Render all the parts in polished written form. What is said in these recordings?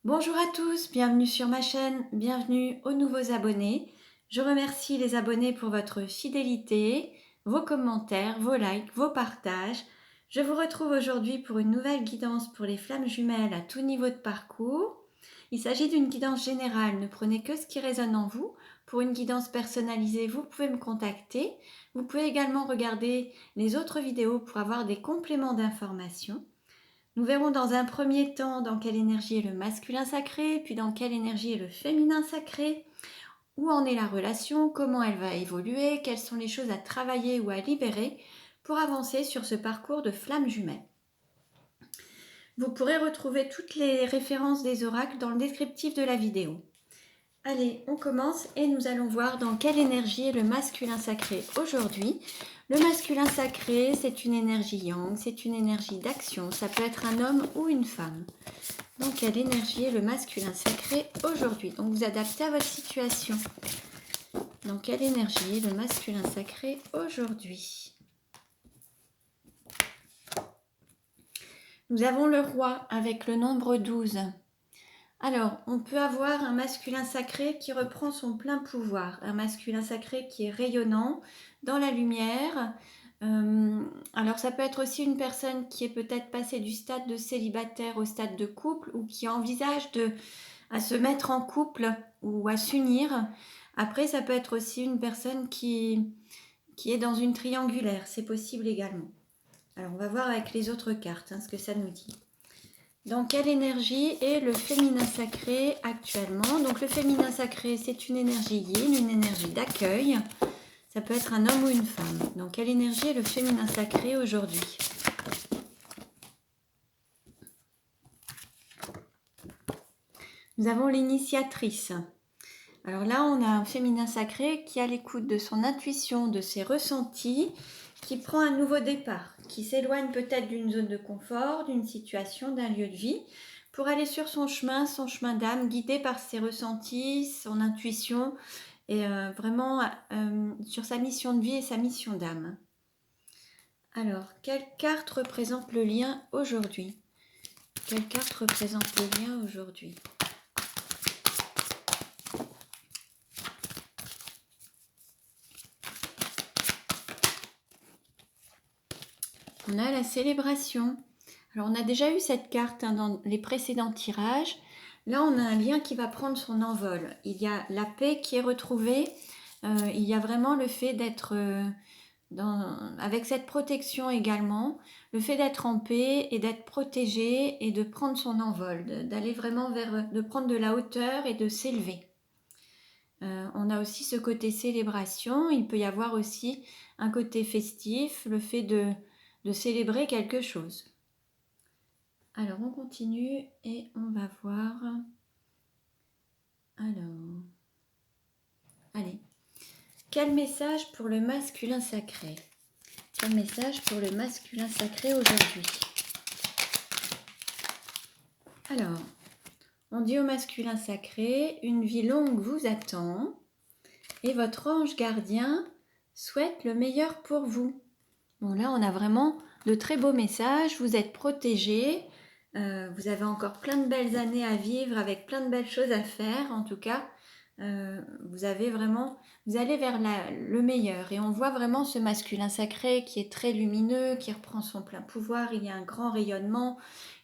Bonjour à tous, bienvenue sur ma chaîne, bienvenue aux nouveaux abonnés. Je remercie les abonnés pour votre fidélité, vos commentaires, vos likes, vos partages. Je vous retrouve aujourd'hui pour une nouvelle guidance pour les flammes jumelles à tout niveau de parcours. Il s'agit d'une guidance générale, ne prenez que ce qui résonne en vous. Pour une guidance personnalisée, vous pouvez me contacter. Vous pouvez également regarder les autres vidéos pour avoir des compléments d'informations. Nous verrons dans un premier temps dans quelle énergie est le masculin sacré, puis dans quelle énergie est le féminin sacré, où en est la relation, comment elle va évoluer, quelles sont les choses à travailler ou à libérer pour avancer sur ce parcours de flammes jumelles. Vous pourrez retrouver toutes les références des oracles dans le descriptif de la vidéo. Allez, on commence et nous allons voir dans quelle énergie est le masculin sacré aujourd'hui. Le masculin sacré, c'est une énergie yang, c'est une énergie d'action, ça peut être un homme ou une femme. Dans quelle énergie est le masculin sacré aujourd'hui? Donc vous adaptez à votre situation. Dans quelle énergie est le masculin sacré aujourd'hui? Nous avons le roi avec le nombre 12. Alors, on peut avoir un masculin sacré qui reprend son plein pouvoir, un masculin sacré qui est rayonnant, dans la lumière. Alors, ça peut être aussi une personne qui est peut-être passée du stade de célibataire au stade de couple ou qui envisage à se mettre en couple ou à s'unir. Après, ça peut être aussi une personne qui est dans une triangulaire, c'est possible également. Alors, on va voir avec les autres cartes ce que ça nous dit. Dans quelle énergie est le féminin sacré actuellement? Donc le féminin sacré, c'est une énergie yin, une énergie d'accueil. Ça peut être un homme ou une femme. Dans quelle énergie est le féminin sacré aujourd'hui? Nous avons l'initiatrice. Alors là, on a un féminin sacré qui est à l'écoute de son intuition, de ses ressentis, qui prend un nouveau départ, qui s'éloigne peut-être d'une zone de confort, d'une situation, d'un lieu de vie, pour aller sur son chemin d'âme, guidé par ses ressentis, son intuition, et vraiment sur sa mission de vie et sa mission d'âme. Alors, quelle carte représente le lien aujourd'hui? Quelle carte représente le lien aujourd'hui? On a la célébration. Alors, on a déjà eu cette carte dans les précédents tirages. Là, on a un lien qui va prendre son envol. Il y a la paix qui est retrouvée. Il y a vraiment le fait d'être avec cette protection également, le fait d'être en paix et d'être protégé et de prendre son envol, d'aller vraiment de prendre de la hauteur et de s'élever. On a aussi ce côté célébration. Il peut y avoir aussi un côté festif, le fait de célébrer quelque chose. Alors, on continue et on va voir. Alors, allez. Quel message pour le masculin sacré? Quel message pour le masculin sacré aujourd'hui? Alors, on dit au masculin sacré, une vie longue vous attend et votre ange gardien souhaite le meilleur pour vous. Bon, là, on a vraiment de très beaux messages. Vous êtes protégés. Vous avez encore plein de belles années à vivre avec plein de belles choses à faire. En tout cas, vous allez vers le meilleur. Et on voit vraiment ce masculin sacré qui est très lumineux, qui reprend son plein pouvoir. Il y a un grand rayonnement.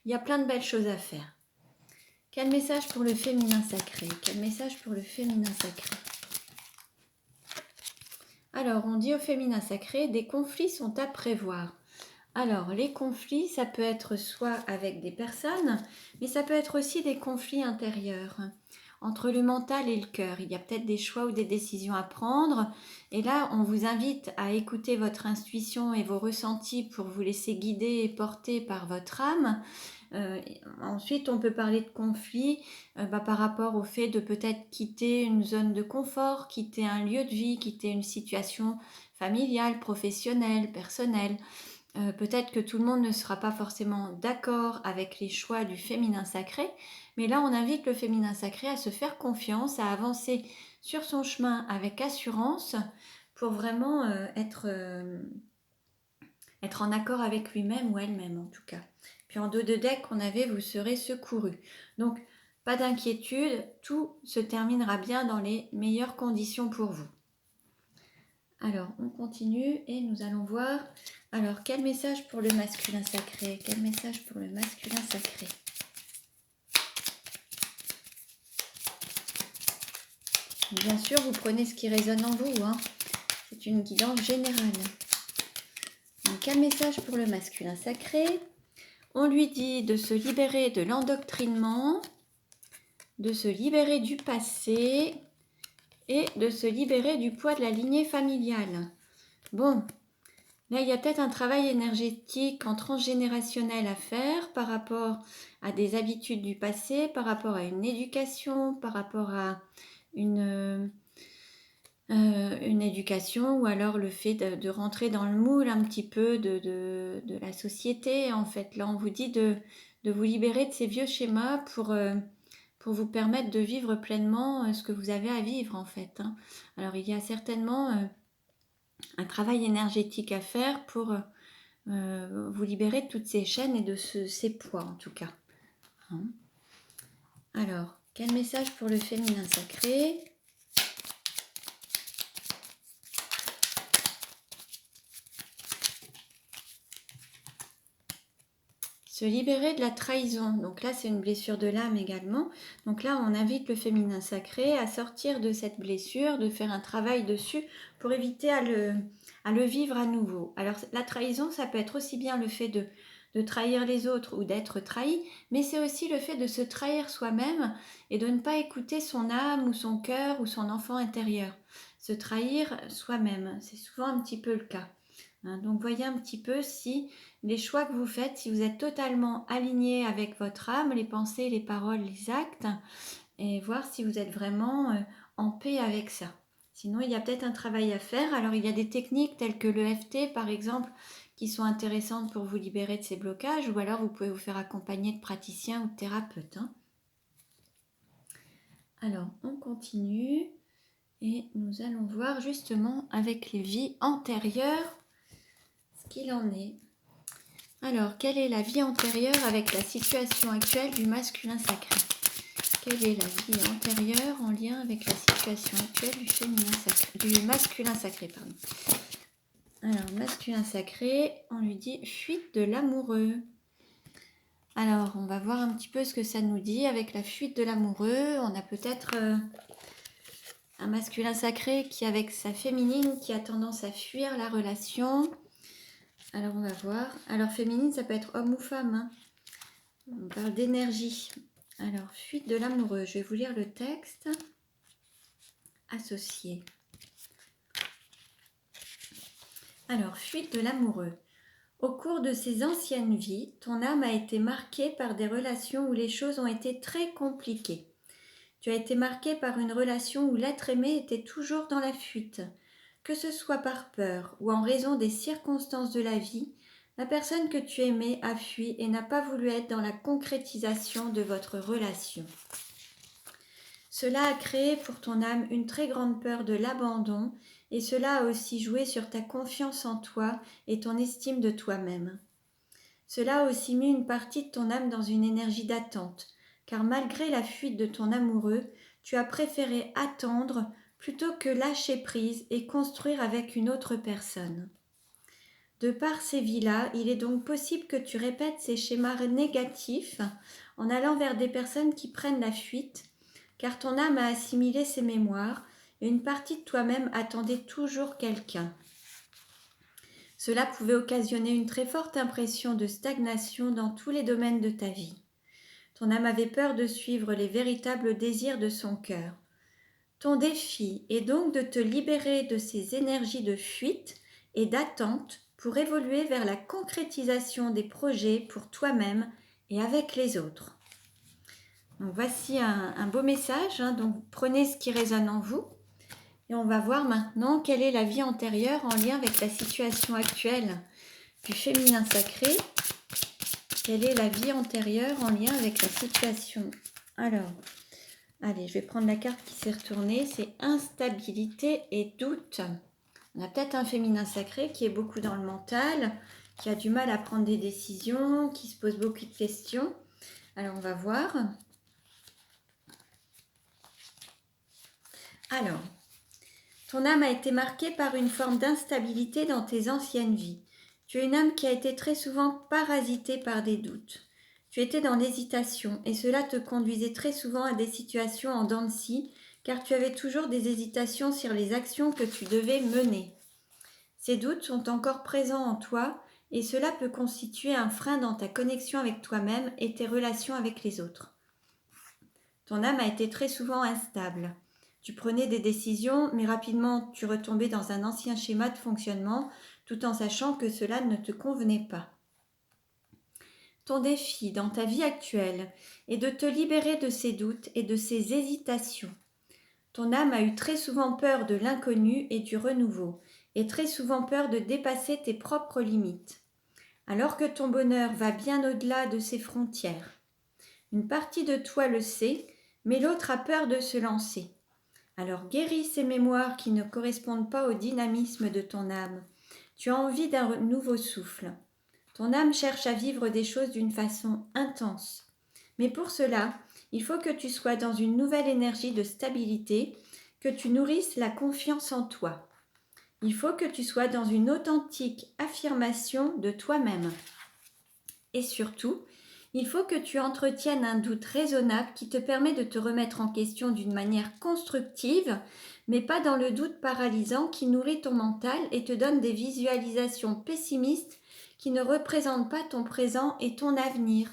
Il y a plein de belles choses à faire. Quel message pour le féminin sacré? Quel message pour le féminin sacré? Alors, on dit au féminin sacré, des conflits sont à prévoir. Alors, les conflits, ça peut être soit avec des personnes, mais ça peut être aussi des conflits intérieurs, entre le mental et le cœur. Il y a peut-être des choix ou des décisions à prendre. Et là, on vous invite à écouter votre intuition et vos ressentis pour vous laisser guider et porter par votre âme. Ensuite, on peut parler de conflit par rapport au fait de peut-être quitter une zone de confort, quitter un lieu de vie, quitter une situation familiale, professionnelle, personnelle. Peut-être que tout le monde ne sera pas forcément d'accord avec les choix du féminin sacré, mais là on invite le féminin sacré à se faire confiance, à avancer sur son chemin avec assurance pour vraiment être en accord avec lui-même ou elle-même en tout cas. Puis en dos de deck, on avait vous serez secouru. Donc Pas d'inquiétude, tout se terminera bien dans les meilleures conditions pour vous. Alors, on continue et nous allons voir. Alors, quel message pour le masculin sacré? Quel message pour le masculin sacré? Bien sûr, vous prenez ce qui résonne en vous. Hein. C'est une guidance générale. Donc, quel message pour le masculin sacré? On lui dit de se libérer de l'endoctrinement, de se libérer du passé et de se libérer du poids de la lignée familiale. Bon, là il y a peut-être un travail énergétique en transgénérationnel à faire par rapport à des habitudes du passé, par rapport à une éducation, par rapport à une éducation ou alors le fait de rentrer dans le moule un petit peu de la société. En fait, là on vous dit de vous libérer de ces vieux schémas pour vous permettre de vivre pleinement ce que vous avez à vivre en fait. Hein. Alors il y a certainement un travail énergétique à faire pour vous libérer de toutes ces chaînes et de ces poids en tout cas. Hein. Alors, quel message pour le féminin sacré? Se libérer de la trahison. Donc là, c'est une blessure de l'âme également. Donc là, on invite le féminin sacré à sortir de cette blessure, de faire un travail dessus pour éviter à le vivre à nouveau. Alors la trahison, ça peut être aussi bien le fait de trahir les autres ou d'être trahi, mais c'est aussi le fait de se trahir soi-même et de ne pas écouter son âme ou son cœur ou son enfant intérieur. Se trahir soi-même, c'est souvent un petit peu le cas. Hein, donc voyez un petit peu si les choix que vous faites, si vous êtes totalement aligné avec votre âme, les pensées, les paroles, les actes, et voir si vous êtes vraiment en paix avec ça. Sinon, il y a peut-être un travail à faire. Alors, il y a des techniques telles que l'EFT, par exemple, qui sont intéressantes pour vous libérer de ces blocages, ou alors vous pouvez vous faire accompagner de praticiens ou de thérapeutes. Hein. Alors, on continue et nous allons voir justement avec les vies antérieures ce qu'il en est. Alors, quelle est la vie antérieure avec la situation actuelle du masculin sacré? Quelle est la vie antérieure en lien avec la situation actuelle du féminin sacré, du masculin sacré, pardon. Alors, masculin sacré, on lui dit fuite de l'amoureux. Alors, on va voir un petit peu ce que ça nous dit avec la fuite de l'amoureux. On a peut-être un masculin sacré qui, avec sa féminine, qui a tendance à fuir la relation. Alors, on va voir. Alors, féminine, ça peut être homme ou femme. Hein. On parle d'énergie. Alors, fuite de l'amoureux. Je vais vous lire le texte. Associé. Alors, fuite de l'amoureux. Au cours de ses anciennes vies, ton âme a été marquée par des relations où les choses ont été très compliquées. Tu as été marqué par une relation où l'être aimé était toujours dans la fuite. Que ce soit par peur ou en raison des circonstances de la vie, la personne que tu aimais a fui et n'a pas voulu être dans la concrétisation de votre relation. Cela a créé pour ton âme une très grande peur de l'abandon et cela a aussi joué sur ta confiance en toi et ton estime de toi-même. Cela a aussi mis une partie de ton âme dans une énergie d'attente, car malgré la fuite de ton amoureux, tu as préféré attendre plutôt que lâcher prise et construire avec une autre personne. De par ces vies-là, il est donc possible que tu répètes ces schémas négatifs en allant vers des personnes qui prennent la fuite, car ton âme a assimilé ces mémoires et une partie de toi-même attendait toujours quelqu'un. Cela pouvait occasionner une très forte impression de stagnation dans tous les domaines de ta vie. Ton âme avait peur de suivre les véritables désirs de son cœur. Ton défi est donc de te libérer de ces énergies de fuite et d'attente pour évoluer vers la concrétisation des projets pour toi-même et avec les autres. Donc voici un beau message, hein. Donc prenez ce qui résonne en vous et on va voir maintenant quelle est la vie antérieure en lien avec la situation actuelle du féminin sacré. Quelle est la vie antérieure en lien avec la situation? Alors, allez, je vais prendre la carte qui s'est retournée, c'est instabilité et doute. On a peut-être un féminin sacré qui est beaucoup dans le mental, qui a du mal à prendre des décisions, qui se pose beaucoup de questions. Alors, on va voir. Alors, ton âme a été marquée par une forme d'instabilité dans tes anciennes vies. Tu es une âme qui a été très souvent parasitée par des doutes. Tu étais dans l'hésitation et cela te conduisait très souvent à des situations en dents de scie car tu avais toujours des hésitations sur les actions que tu devais mener. Ces doutes sont encore présents en toi et cela peut constituer un frein dans ta connexion avec toi-même et tes relations avec les autres. Ton âme a été très souvent instable. Tu prenais des décisions, mais rapidement tu retombais dans un ancien schéma de fonctionnement, tout en sachant que cela ne te convenait pas. Ton défi dans ta vie actuelle est de te libérer de ces doutes et de ces hésitations. Ton âme a eu très souvent peur de l'inconnu et du renouveau, et très souvent peur de dépasser tes propres limites. Alors que ton bonheur va bien au-delà de ces frontières. Une partie de toi le sait, mais l'autre a peur de se lancer. Alors guéris ces mémoires qui ne correspondent pas au dynamisme de ton âme. Tu as envie d'un nouveau souffle. Ton âme cherche à vivre des choses d'une façon intense. Mais pour cela, il faut que tu sois dans une nouvelle énergie de stabilité, que tu nourrisses la confiance en toi. Il faut que tu sois dans une authentique affirmation de toi-même. Et surtout, il faut que tu entretiennes un doute raisonnable qui te permet de te remettre en question d'une manière constructive, mais pas dans le doute paralysant qui nourrit ton mental et te donne des visualisations pessimistes qui ne représentent pas ton présent et ton avenir.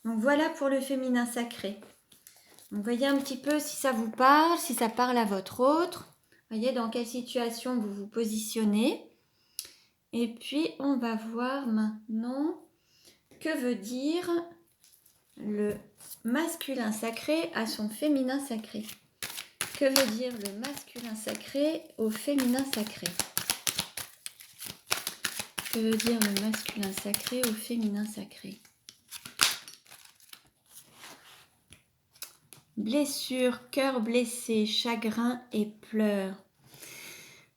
Donc voilà pour le féminin sacré. Donc voyez un petit peu si ça vous parle, si ça parle à votre autre. Voyez dans quelle situation vous vous positionnez. Et puis on va voir maintenant que veut dire le masculin sacré à son féminin sacré. Que veut dire le masculin sacré au féminin sacré? Que veut dire le masculin sacré au féminin sacré? Blessure, cœur blessé, chagrin et pleurs.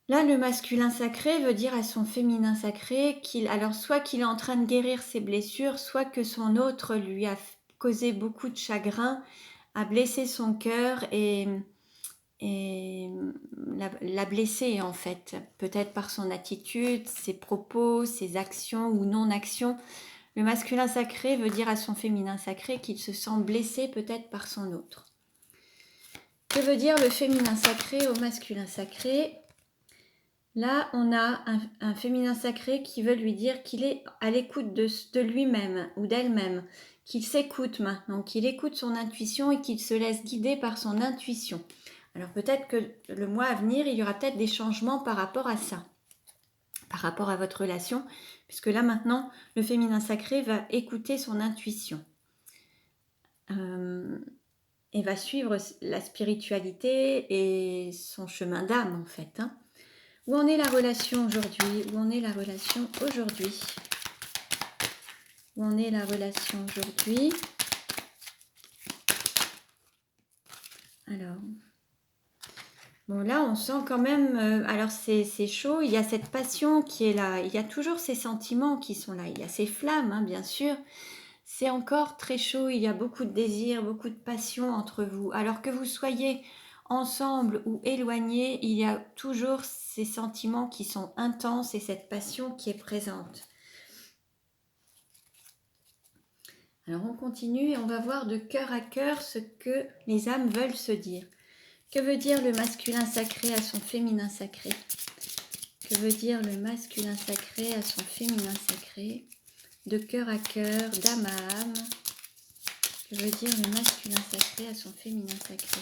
Là, le masculin sacré veut dire à son féminin sacré alors soit qu'il est en train de guérir ses blessures, soit que son autre lui a causé beaucoup de chagrin, a blessé son cœur et l'a blessé en fait, peut-être par son attitude, ses propos, ses actions ou non-actions. Le masculin sacré veut dire à son féminin sacré qu'il se sent blessé peut-être par son autre. Que veut dire le féminin sacré au masculin sacré? Là, on a un féminin sacré qui veut lui dire qu'il est à l'écoute de lui-même ou d'elle-même, qu'il s'écoute maintenant, qu'il écoute son intuition et qu'il se laisse guider par son intuition. Alors peut-être que le mois à venir, il y aura peut-être des changements par rapport à ça, par rapport à votre relation, puisque là maintenant, le féminin sacré va écouter son intuition. Et va suivre la spiritualité et son chemin d'âme en fait. Où en est la relation aujourd'hui? Où en est la relation aujourd'hui? Où en est la relation aujourd'hui? Alors, bon là on sent quand même, alors c'est chaud, il y a cette passion qui est là, il y a toujours ces sentiments qui sont là, il y a ces flammes bien sûr, c'est encore très chaud, il y a beaucoup de désir, beaucoup de passion entre vous, alors que vous soyez ensemble ou éloignés, il y a toujours ces sentiments qui sont intenses et cette passion qui est présente. Alors on continue et on va voir de cœur à cœur ce que les âmes veulent se dire. Que veut dire le masculin sacré à son féminin sacré? Que veut dire le masculin sacré à son féminin sacré? De cœur à cœur, d'âme à âme. Que veut dire le masculin sacré à son féminin sacré?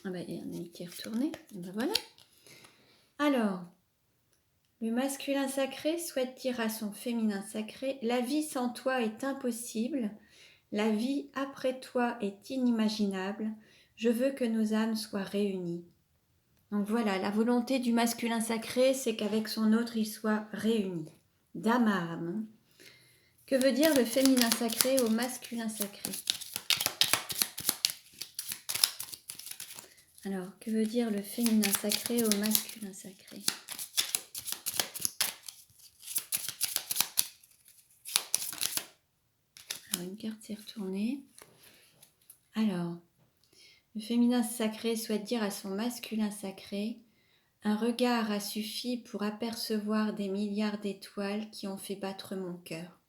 Ah ben, il y a un ami qui est retourné. Ben voilà. Alors, le masculin sacré souhaite dire à son féminin sacré: la vie sans toi est impossible, la vie après toi est inimaginable, je veux que nos âmes soient réunies. Donc voilà, la volonté du masculin sacré, c'est qu'avec son autre, il soit réuni, d'âme à âme. Que veut dire le féminin sacré au masculin sacré? Alors, que veut dire le féminin sacré au masculin sacré? Alors, une carte s'est retournée. Alors, le féminin sacré souhaite dire à son masculin sacré: un regard a suffi pour apercevoir des milliards d'étoiles qui ont fait battre mon cœur.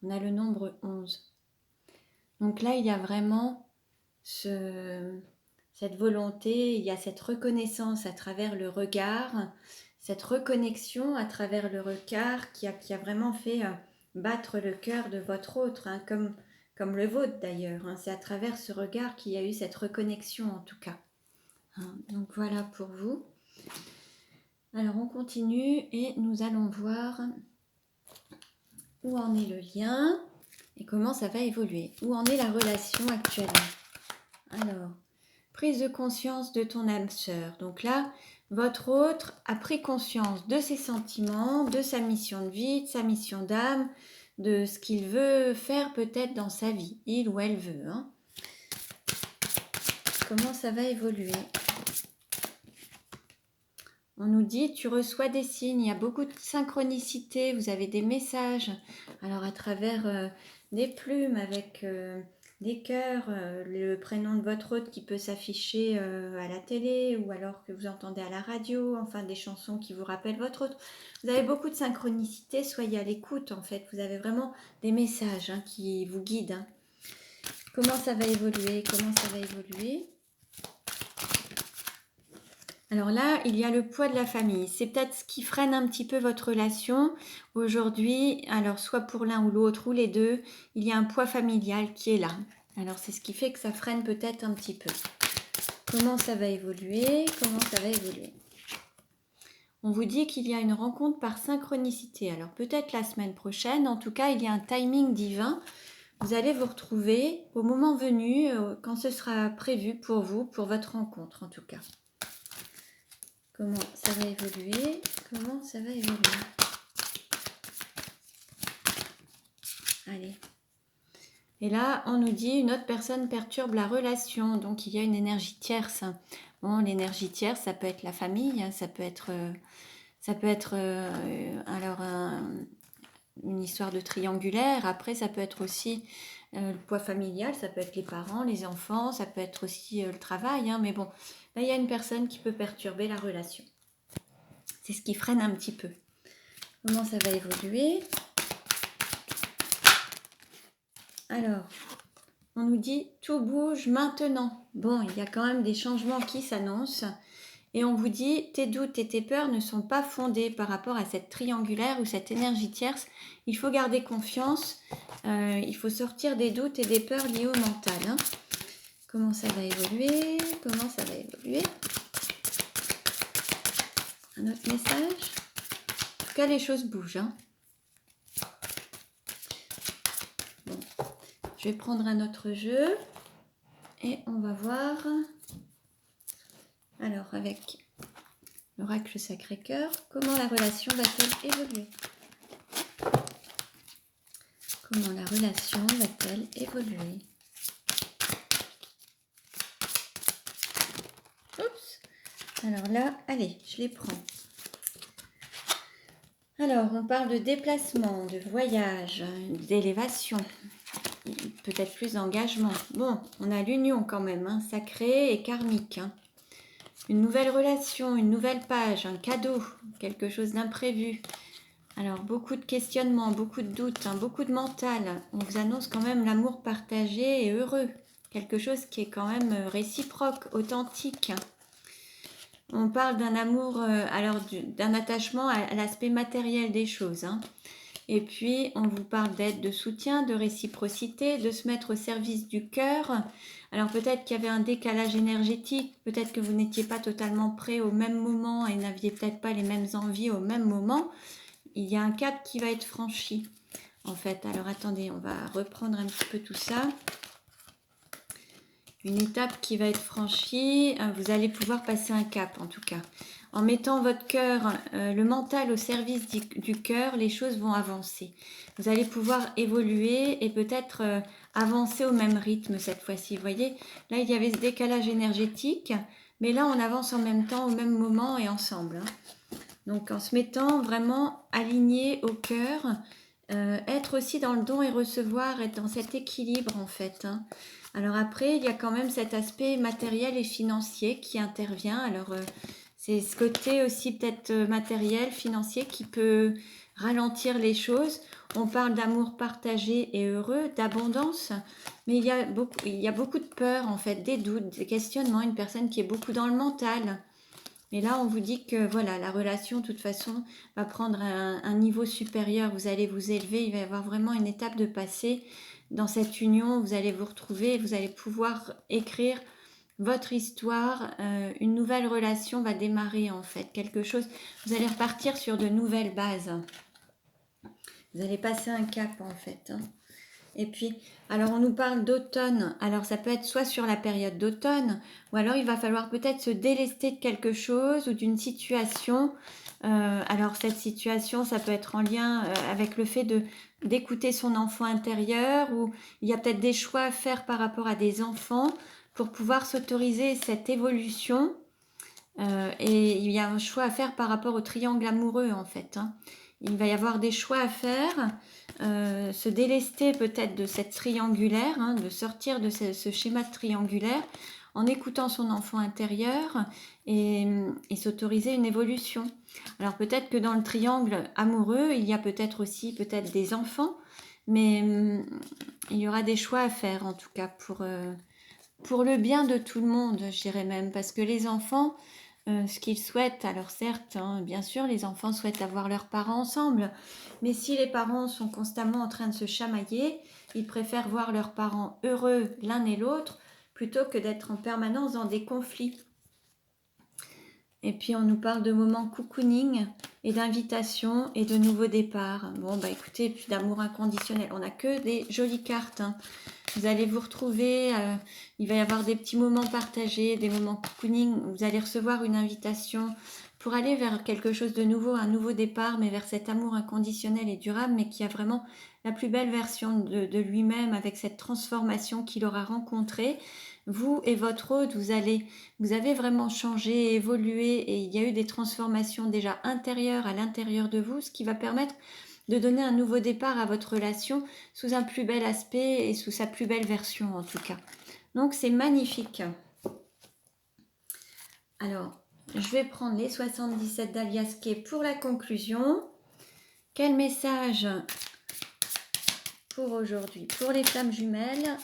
On a le nombre 11. Donc là, il y a vraiment cette volonté, il y a cette reconnaissance à travers le regard, cette reconnexion à travers le regard qui a vraiment fait battre le cœur de votre autre, hein, comme le vôtre d'ailleurs. Hein. C'est à travers ce regard qu'il y a eu cette reconnexion en tout cas. Hein. Donc voilà pour vous. Alors on continue et nous allons voir où en est le lien et comment ça va évoluer. Où en est la relation actuellement? Alors, prise de conscience de ton âme sœur. Donc là, votre autre a pris conscience de ses sentiments, de sa mission de vie, de sa mission d'âme, de ce qu'il veut faire peut-être dans sa vie, il ou elle veut. Hein. Comment ça va évoluer? On nous dit, tu reçois des signes, il y a beaucoup de synchronicité, vous avez des messages. Alors à travers des plumes avec des cœurs, le prénom de votre hôte qui peut s'afficher à la télé ou alors que vous entendez à la radio, enfin des chansons qui vous rappellent votre hôte. Vous avez beaucoup de synchronicité, soyez à l'écoute en fait. Vous avez vraiment des messages hein, qui vous guident. Hein. Comment ça va évoluer? Comment ça va évoluer? Alors là, il y a le poids de la famille. C'est peut-être ce qui freine un petit peu votre relation aujourd'hui. Alors, soit pour l'un ou l'autre ou les deux, il y a un poids familial qui est là. Alors, c'est ce qui fait que ça freine peut-être un petit peu. Comment ça va évoluer? Comment ça va évoluer? On vous dit qu'il y a une rencontre par synchronicité. Alors, peut-être la semaine prochaine. En tout cas, il y a un timing divin. Vous allez vous retrouver au moment venu, quand ce sera prévu pour vous, pour votre rencontre en tout cas. Comment ça va évoluer? Comment ça va évoluer? Allez. Et là, on nous dit une autre personne perturbe la relation. Donc, il y a une énergie tierce. Bon, l'énergie tierce, ça peut être la famille. Ça peut être alors une histoire de triangulaire. Après, ça peut être aussi le poids familial. Ça peut être les parents, les enfants. Ça peut être aussi le travail. Hein, mais bon, là, il y a une personne qui peut perturber la relation. C'est ce qui freine un petit peu. Comment ça va évoluer? Alors, on nous dit tout bouge maintenant. Bon, il y a quand même des changements qui s'annoncent. Et on vous dit tes doutes et tes peurs ne sont pas fondés par rapport à cette triangulaire ou cette énergie tierce. Il faut garder confiance. Il faut sortir des doutes et des peurs liées au mental. Hein. Comment ça va évoluer? Comment ça va évoluer? Un autre message? En tout cas, les choses bougent. Hein. Bon. Je vais prendre un autre jeu et on va voir. Alors, avec l'oracle Sacré-Cœur, comment la relation va-t-elle évoluer? Comment la relation va-t-elle évoluer? Oups! Alors là, allez, je les prends. Alors, on parle de déplacement, de voyage, d'élévation, peut-être plus d'engagement. Bon, on a l'union quand même, hein, sacrée et karmique. Hein. Une nouvelle relation, une nouvelle page, un cadeau, quelque chose d'imprévu. Alors, beaucoup de questionnements, beaucoup de doutes, hein, beaucoup de mental. On vous annonce quand même l'amour partagé et heureux. Quelque chose qui est quand même réciproque, authentique. On parle d'un amour, alors d'un attachement à l'aspect matériel des choses. Hein. Et puis, on vous parle d'aide, de soutien, de réciprocité, de se mettre au service du cœur. Alors peut-être qu'il y avait un décalage énergétique, peut-être que vous n'étiez pas totalement prêts au même moment et n'aviez peut-être pas les mêmes envies au même moment. Il y a un cap qui va être franchi, en fait. Alors attendez, on va reprendre un petit peu tout ça. Une étape qui va être franchie, vous allez pouvoir passer un cap en tout cas. En mettant votre cœur, le mental au service du cœur, les choses vont avancer. Vous allez pouvoir évoluer et peut-être avancer au même rythme cette fois-ci. Vous voyez, là, il y avait ce décalage énergétique, mais là, on avance en même temps, au même moment et ensemble. Donc, en se mettant vraiment aligné au cœur, être aussi dans le don et recevoir, être dans cet équilibre en fait. Alors après, il y a quand même cet aspect matériel et financier qui intervient. Alors, c'est ce côté aussi peut-être matériel, financier qui peut ralentir les choses. On parle d'amour partagé et heureux, d'abondance, mais il y a beaucoup de peur en fait, des doutes, des questionnements, une personne qui est beaucoup dans le mental. Mais là, on vous dit que voilà, la relation, de toute façon, va prendre un niveau supérieur. Vous allez vous élever, il va y avoir vraiment une étape de passé dans cette union. Vous allez vous retrouver, vous allez pouvoir écrire votre histoire. Une nouvelle relation va démarrer en fait, quelque chose. Vous allez repartir sur de nouvelles bases. Vous allez passer un cap en fait. Et puis, alors on nous parle d'automne. Alors ça peut être soit sur la période d'automne, ou alors il va falloir peut-être se délester de quelque chose ou d'une situation. Alors cette situation, ça peut être en lien avec le fait d'écouter son enfant intérieur, ou il y a peut-être des choix à faire par rapport à des enfants pour pouvoir s'autoriser cette évolution. Et il y a un choix à faire par rapport au triangle amoureux en fait. Il va y avoir des choix à faire, se délester peut-être de cette triangulaire, de sortir de ce schéma triangulaire en écoutant son enfant intérieur et s'autoriser une évolution. Alors peut-être que dans le triangle amoureux, il y a peut-être aussi peut-être des enfants, mais il y aura des choix à faire en tout cas pour le bien de tout le monde, je dirais même, parce que les enfants, ce qu'ils souhaitent, alors certes, bien sûr, les enfants souhaitent avoir leurs parents ensemble, mais si les parents sont constamment en train de se chamailler, ils préfèrent voir leurs parents heureux l'un et l'autre plutôt que d'être en permanence dans des conflits. Et puis on nous parle de moments cocooning et d'invitation et de nouveaux départs. Bon bah écoutez, puis d'amour inconditionnel, on n'a que des jolies cartes. Vous allez vous retrouver, il va y avoir des petits moments partagés, des moments cocooning, vous allez recevoir une invitation pour aller vers quelque chose de nouveau, un nouveau départ, mais vers cet amour inconditionnel et durable, mais qui a vraiment la plus belle version de lui-même avec cette transformation qu'il aura rencontrée. Vous et votre hôte, vous avez vraiment changé, évolué, et il y a eu des transformations déjà intérieures à l'intérieur de vous, ce qui va permettre de donner un nouveau départ à votre relation sous un plus bel aspect et sous sa plus belle version en tout cas. Donc c'est magnifique. Alors, je vais prendre les 77 d'Alias Kay pour la conclusion. Quel message pour aujourd'hui pour les flammes jumelles?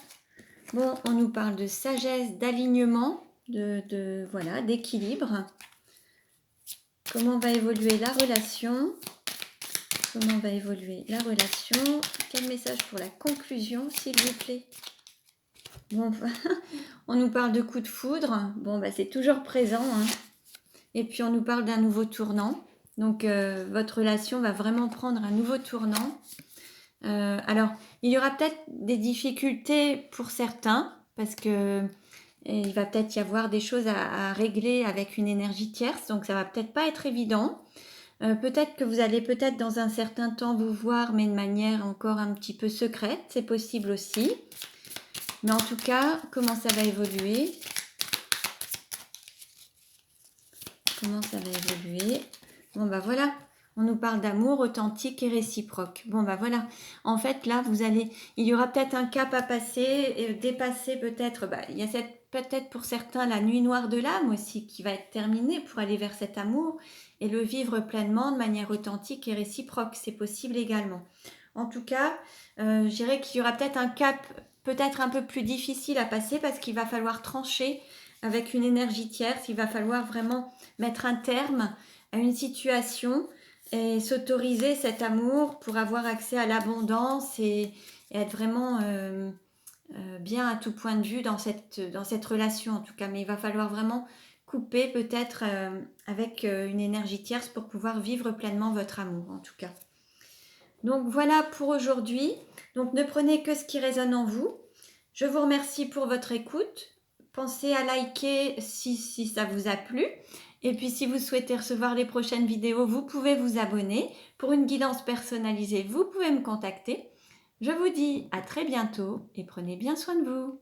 Bon, on nous parle de sagesse, d'alignement, voilà, d'équilibre. Comment va évoluer la relation? Comment va évoluer la relation? Quel message pour la conclusion, s'il vous plaît? Bon, on nous parle de coup de foudre. Bon, bah, c'est toujours présent. Et puis, on nous parle d'un nouveau tournant. Donc, votre relation va vraiment prendre un nouveau tournant. Alors, il y aura peut-être des difficultés pour certains, parce que il va peut-être y avoir des choses à régler avec une énergie tierce. Donc, ça va peut-être pas être évident. Peut-être que vous allez peut-être dans un certain temps vous voir, mais de manière encore un petit peu secrète. C'est possible aussi. Mais en tout cas, comment ça va évoluer? Comment ça va évoluer? Bon, bah voilà. On nous parle d'amour authentique et réciproque. Bon, bah voilà. En fait, là, il y aura peut-être un cap à passer, et dépasser peut-être. Il y a peut-être pour certains la nuit noire de l'âme aussi qui va être terminée pour aller vers cet amour et le vivre pleinement de manière authentique et réciproque. C'est possible également. En tout cas, je dirais qu'il y aura peut-être un cap peut-être un peu plus difficile à passer parce qu'il va falloir trancher avec une énergie tierce. Il va falloir vraiment mettre un terme à une situation et s'autoriser cet amour pour avoir accès à l'abondance et être vraiment bien à tout point de vue dans cette relation en tout cas. Mais il va falloir vraiment couper peut-être avec une énergie tierce pour pouvoir vivre pleinement votre amour en tout cas. Donc voilà pour aujourd'hui. Donc ne prenez que ce qui résonne en vous. Je vous remercie pour votre écoute. Pensez à liker si ça vous a plu. Et puis si vous souhaitez recevoir les prochaines vidéos, vous pouvez vous abonner. Pour une guidance personnalisée, vous pouvez me contacter. Je vous dis à très bientôt et prenez bien soin de vous.